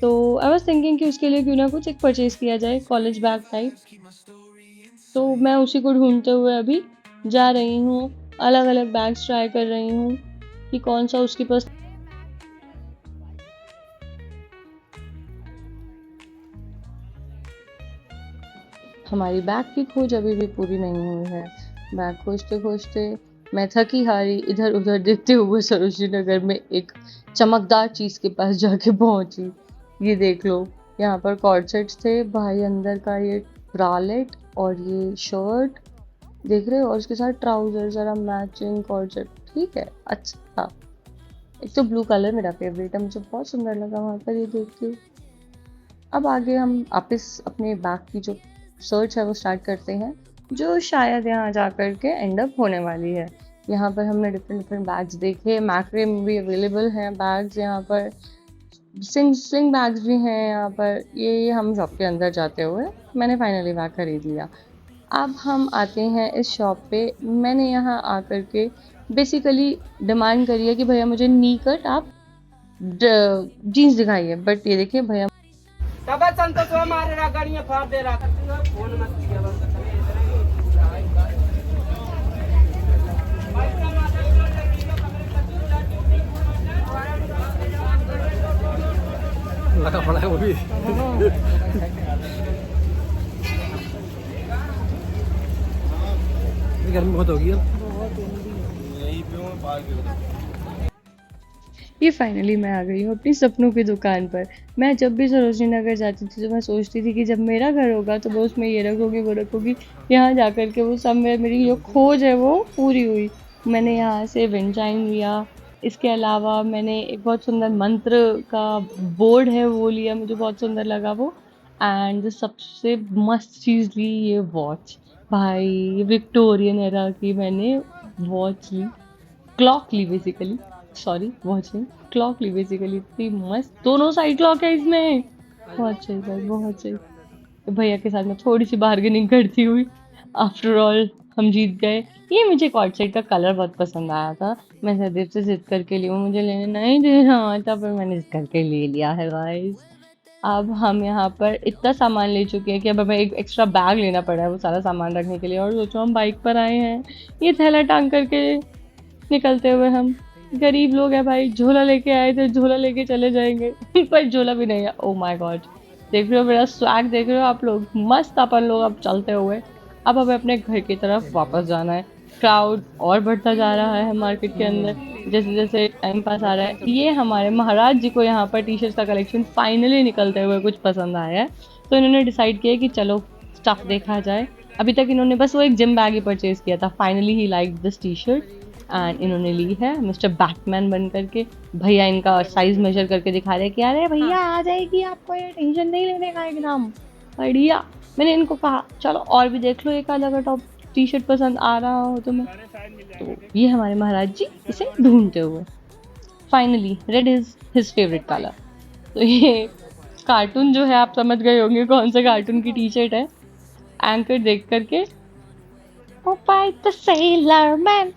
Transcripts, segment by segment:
तो I was thinking कि उसके लिए क्यों ना कुछ एक परचेज़ किया जाए कॉलेज बैग टाइप। तो मैं उसी को ढूँढते हुए अभी जा रही हूँ, अलग-अलग बैग्स ट्राई कर रही हूँ कि कौन-सा उसके पास। हमारी बैग की खोज अभी भी पूरी नहीं हुई है। बैग खोजते-खोजते मैं थकी हारी इधर-उधर देखते हुए सरोजनी नगर में एक चमकदार चीज़ के पास जाके पहुँची। ये देख लो, यहाँ पर कॉर्ड सेट्स थे, भाई अंदर का ये ब्रालेट और ये शर्ट देख रहे हो, और उसके साथ ट्राउज़र ज़रा मैचिंग कॉर्ड सेट। ठीक है, अच्छा था। एक तो ब्लू कलर मेरा फेवरेट है, मुझे बहुत सुंदर लगा वहाँ पर ये देख के। अब आगे हम वापस अपने बैग की जो सर्च है वो स्टार्ट करते हैं, जो शायद यहाँ जा कर के एंड अप होने वाली है। यहाँ पर हमने डिफरेंट बैग्स देखे, मैक्रे में भी अवेलेबल हैं बैग्स यहाँ पर, स्लिंग बैग्स भी हैं यहाँ पर। ये हम शॉप के अंदर जाते हुए मैंने फाइनली बैग खरीद लिया। अब हम आते हैं इस शॉप पे। मैंने यहाँ आकर के बेसिकली डिमांड करी है कि भैया मुझे नी कट आप जीन्स दिखाइए, बट ये देखिए भैया तब संतोष हमारे गाड़ियां फाड़ दे रहा फोन मत किया बस लगा पड़ा है वो भी। गर्मी बहुत होगी अब। ये फाइनली मैं आ गई हूँ अपनी सपनों की दुकान पर। मैं जब भी सरोजनी नगर जाती थी तो मैं सोचती थी कि जब मेरा घर होगा तो मैं उसमें ये रखूँगी वो रखूँगी। यहाँ जा कर के वो सब मेरी जो खोज है वो पूरी हुई। मैंने यहाँ से विंड चाइम लिया, इसके अलावा मैंने एक बहुत सुंदर मंत्र का बोर्ड है वो लिया, मुझे बहुत सुंदर लगा वो। एंड सबसे मस्त चीज़ ली ये वॉच। भाई विक्टोरियन एरा की मैंने वॉच ली, क्लॉक ली बेसिकली, सॉरी वॉच नहीं क्लॉक ली बेसिकली। इतनी मस्त, दोनों साइड क्लॉक है इसमें, बहुत सही भाई बहुत सही। तो भैया के साथ मैं थोड़ी सी बार्गेनिंग करती हुई आफ्टर ऑल हम जीत गए। ये मुझे कॉर्ड सेट का कलर बहुत पसंद आया था, मैं सदैव से जिद करके ली, वो मुझे लेने नहीं दे रहा था पर मैंने जिद करके ले लिया है गाइस। अब हम यहाँ पर इतना सामान ले चुके हैं कि अब हमें एक एक्स्ट्रा बैग लेना पड़ा है वो सारा सामान रखने के लिए। और सोचो हम बाइक पर आए हैं, ये थैला टांग करके निकलते हुए हम गरीब लोग हैं भाई, झोला लेके आए थे, झोला लेके चले जाएंगे पर झोला भी नहीं है। ओ माय गॉड, देख रहे हो मेरा स्वैग, देख रहे हो आप लोग, मस्त अपन लोग अब चलते हुए। अब हमें अपने घर की तरफ वापस जाना है। क्राउड और बढ़ता जा रहा है मार्केट के अंदर जैसे जैसे टाइम पास आ रहा है। ये हमारे महाराज जी को यहाँ पर टी शर्ट का कलेक्शन फाइनली निकलते हुए कुछ पसंद आया है, तो इन्होंने डिसाइड किया कि चलो स्टफ देखा जाए। अभी तक इन्होंने बस वो एक जिम बैग ही परचेज किया था। Finally he like this T shirt and इन्होंने ली है मिस्टर बैटमैन बन करके। भैया इनका साइज मेजर करके दिखा रहे कि अरे भैया आ जाएगी, आपको ये टेंशन नहीं लेने का एकदम बढ़िया। मैंने इनको कहा चलो और भी देख लो, एक आधा का टॉप टी शर्ट पसंद आ रहा हो तुम्हें। तो ये हमारे महाराज जी इसे ढूंढते हुए, finally red is his favourite colour. तो ये कार्टून जो है आप समझ गए होंगे कौन से कार्टून की टी शर्ट है, एंकर देख करके पोपाई द सेलर मैन।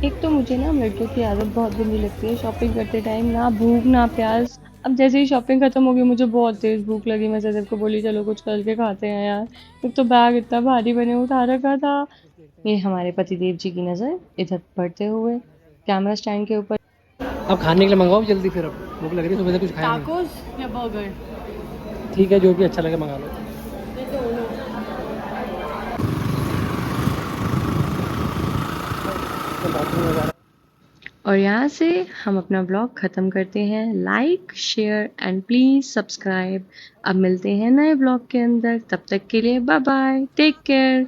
एक तो मुझे ना लड़कियों की आदत बहुत बुरी लगती है, शॉपिंग करते टाइम ना भूख ना प्यास। अब जैसे ही शॉपिंग खत्म हो गई मुझे बहुत तेज़ भूख लगी। मैं सदैव को बोली चलो कुछ करके खाते हैं यार, एक तो बैग इतना भारी मैंने उठा रखा था। ये हमारे पतिदेव जी की नज़र इधर पड़ते हुए कैमरा स्टैंड के ऊपर। अब खाने के लिए मंगाओ जल्दी, फिर अब भूख लग रही है, सुबह से कुछ खाया नहीं। टाकोस या बर्गर? ठीक है, जो भी अच्छा लगे मंगा लो। और यहाँ से हम अपना ब्लॉग ख़त्म करते हैं। Like share and please subscribe. अब मिलते हैं नए ब्लॉग के अंदर, तब तक के लिए बाय बाय, टेक केयर।